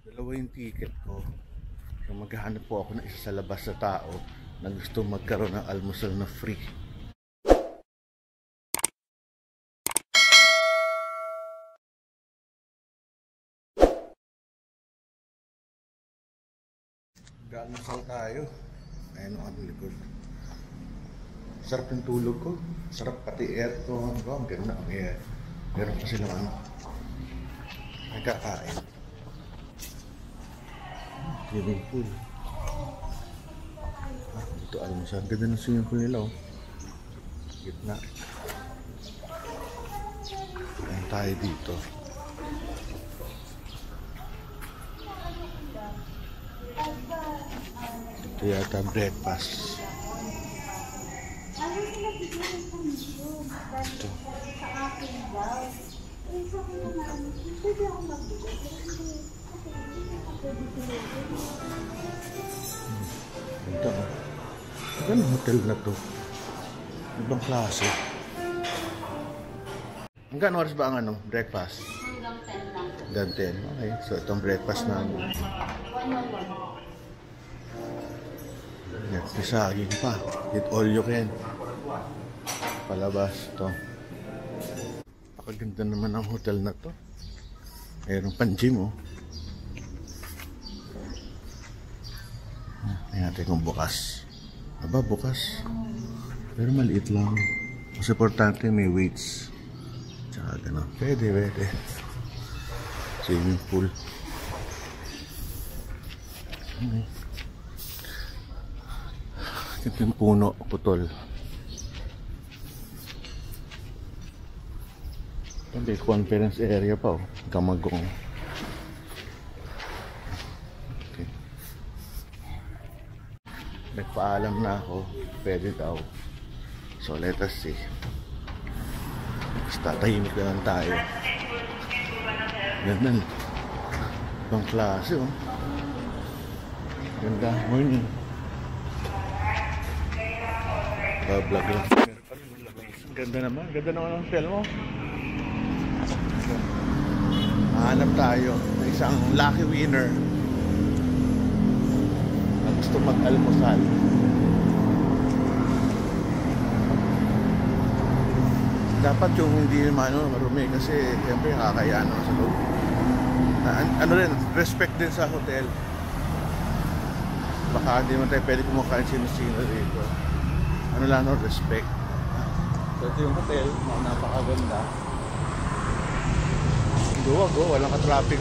Dalawa yung ticket ko. So maghahanap po ako ng isa sa labas na tao na gusto magkaroon ng almusal na free. Almusal tayo. Ayun ang aming likod. Sarap yung tulog ko. Sarap pati aircon ko. Ang ganda ang air. Meron pa silang ano. Nagkakain. Swimming pool. Ito almusal. Ganda ng swimming pool nila oh. Gitna. Ayan tayo dito. Ito yata breakfast. Ito. Ito. Anong hotel na to? Ibang klase. Hanggang oras ba ang breakfast? Hanggang 10. Okay, so itong breakfast namin. Yan, pisagin pa. Eat all you can. Palabas to. Napakaganda naman ang hotel na to. Mayroong pan-gym oh. Tingnan natin kung bukas. Aba, bukas. Pero maliit lang. Mas importante may weights. Tsaka gano'n. Pwede. Swimming pool. Ito yung puno, putol. May conference area pa oh. Kamagong. Okay. Nagpaalam na ako. Pwede daw. So let us see. Tatahimik na lang tayo. Ganda. Ibang klase oh. Ganda. Morning. Vlog lang. Ganda naman. Ganda naman ang hotel mo. Hanap tayo ng isang lucky winner na gusto mag-almusal. Dapat yung hindi marumi kasi siyempre kakayaan naman sa loob. Ano rin, respect din sa hotel. Baka hindi man tayo pwede kumakain sino-sino dito. Ano lang no, respect. So ito yung hotel, napakaganda. Go, walang ka-traffic.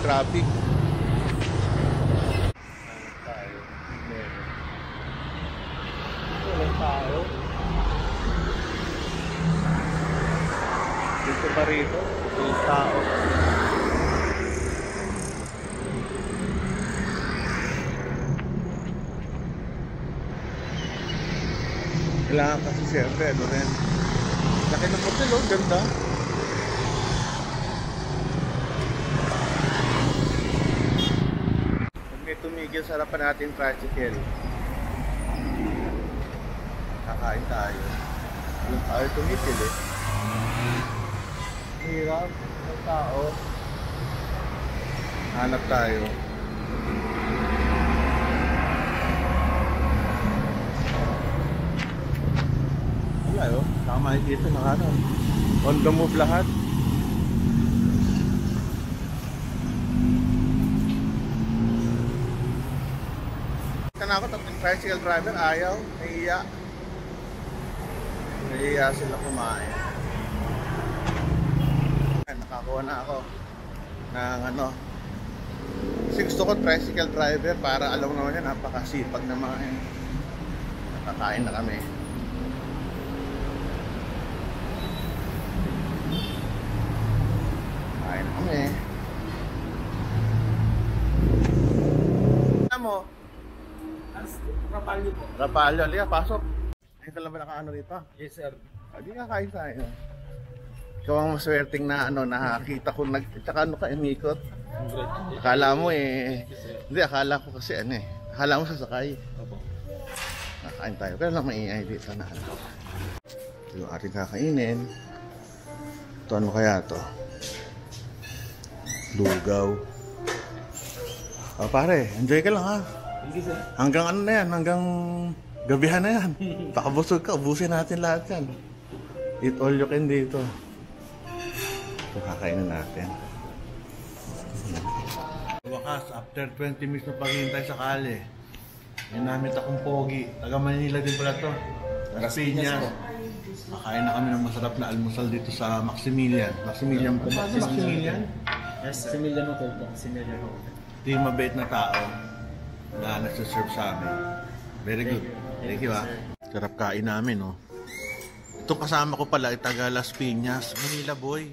Walang tayo. Dito pa rito, walang tao. Kailangan kasi siyempre, ano rin. Laki ng hotel, oh, ganda. Pag may tumigil sa harapan natin tricycle, kakain tayo. Yung tayo tumigil eh. Hirap, may tao. Hanap tayo. Wala oh, tama dito na on the move lahat. Kana ako tapos tricycle driver ayaw, nahiya sila kumain. Nakakuha na ako ng gusto ko tricycle driver para alam naman yan, napakasipag na mga nakakain na kami. Kain kami. Ano mo? Rapalyo po. Rapalyo, liya, pasok. Ayun ka lang ba nakaano rito? Yes sir. Hindi ka kain tayo. Ikaw ang maswerteng na nakakita ko tsaka ka umikot. Akala mo hindi, akala ko kasi akala mo sasakay. Opo. Nakain tayo, kaya lang maingay dito na ito yung ating kakainin. Ito ano kaya to? Lugaw. O pare, enjoy ka lang ha. Thank you, sir. Hanggang ano na yan, hanggang gabihan na yan. Pakabusog ka, ubusin natin lahat yan. Eat all you can dito. So, kakainin natin. Wakas, after 20 minutes na paghihintay sa kali, may namit akong pogi. Taga Manila din pala to. Las Piñas. Makain na kami ng masarap na almusal dito sa Maximilian. Maximilian po ba? Maximilian? Yes, sir. Maximilian Hotel po. Maximilian Hotel. Ito yung mabait na tao na nagsaserve sa amin. Very good. Thank you, ha. Sarap kain namin, no. Itong kasama ko pala ay taga Las Piñas, Manila boy.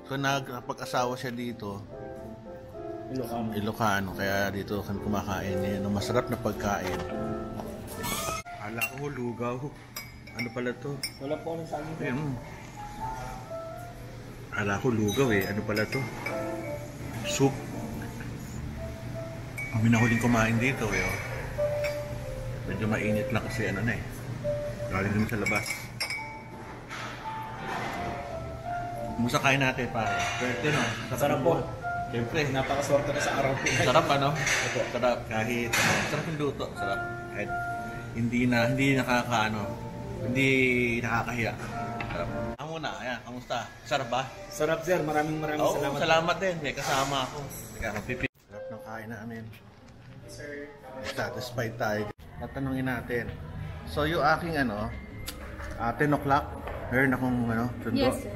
So nagpag-asawa siya dito. Ilocano. Kaya dito kami kumakain ngayon ng masarap na pagkain. Akala ko lugaw. Ano pala to? Wala po akong saging. Akala ko lugaw eh. Ano pala to? Soup. Kami na huling kumain dito eh. Oh. Medyo mainit lang kasi ano na eh. Galing naman sa labas. Musa kain natin pare. Pwede no? Sarap po. Siyempre. Napakaswerte na sa araw po. Sarap ano? Sarap. Kahit sarap yung luto. Sarap. Kahit hindi nakakaano. Hindi nakakahiya. Sarap. Ang muna, ayan. Kamusta? Sarap ba? Sarap, sir. Maraming salamat. Salamat din. May kasama ako. Sarap ng kain namin. Sir. Satisfied tayo. Tatanungin natin. So yung aking 10 o'clock, meron akong sundo. Yes, sir.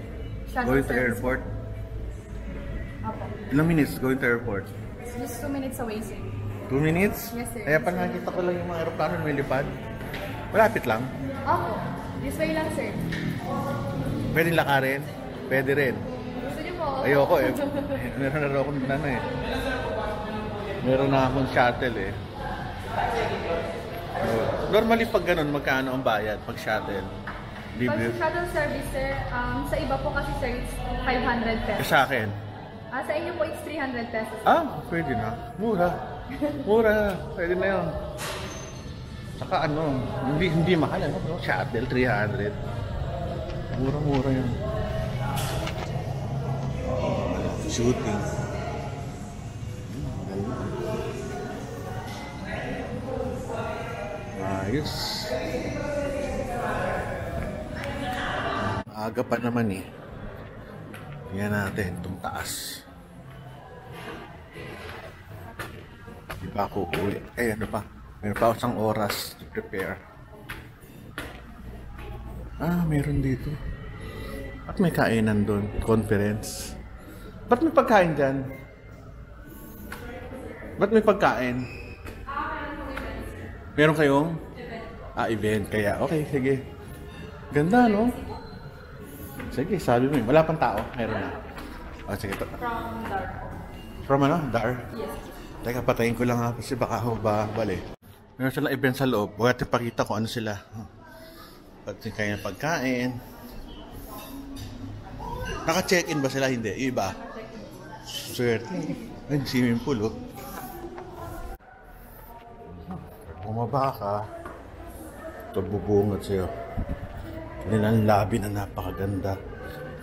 Going to airport. Apo. Ilang minutes going to airport? Just 2 minutes away, sir. 2 minutes? Yes, sir. Kaya pa nakikita ko lang yung mga aeroplano na may lipad. Malapit lang. Apo. This way lang, sir. Pwede lakarin? Pwede rin. Gusto niyo po? Ayoko eh. Meron na rin akong meron na akong shuttle eh. Normally pag ganun, magkano ang bayad pag shuttle? Pag shuttle service, sir, sa iba po kasi, sir, it's 500 pesos. Sa akin? Sa inyo po, it's 300 pesos. Pwede na. Mura. Mura. Pwede na yun. Saka hindi mahal. Shuttle, 300. Mura-mura yun. Shooting. Ayos. Aga pa naman eh. Tingnan natin itong taas. Di pa ako uwi. Ano pa? Meron pa ako isang oras to prepare. Meron dito. At may kainan doon. Conference. Ba't may pagkain dyan? Ba't may pagkain? Meron kayong? Event. Kaya, okay, sige. Ganda, no? Sige, sabi mo. Wala pang tao. Meron na. Sige. From Dar po. From Dar? Yes. Teka, patayin ko lang kasi baka ako bali. Meron silang event sa loob. Huwag natin pakita kung ano sila. Pati kaya pagkain. Naka-check-in ba sila? Hindi. Yung iba? Swerte. Ay, swimming pool, oh. Bumaba ka. Ito bubungat sa'yo. Kanilang lobby na napakaganda.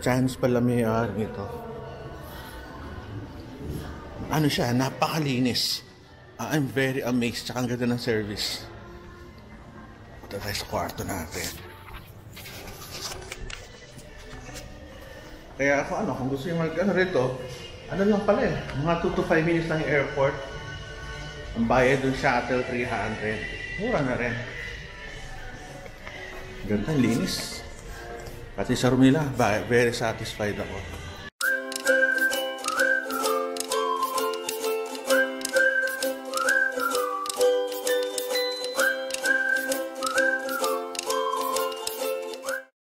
Chance pala may-ari nito. Ano siya? Napakalinis. I'm very amazed. Tsaka ang ganda ng service. Punta tayo sa kwarto natin. Kaya ako kung gusto yung rito, ano lang pala eh. Mga 2 to 5 minutes lang yung airport. Ang bayad dun shuttle, 300. Mura na rin. Ganda, linis. Pati sa room nila, very satisfied ako.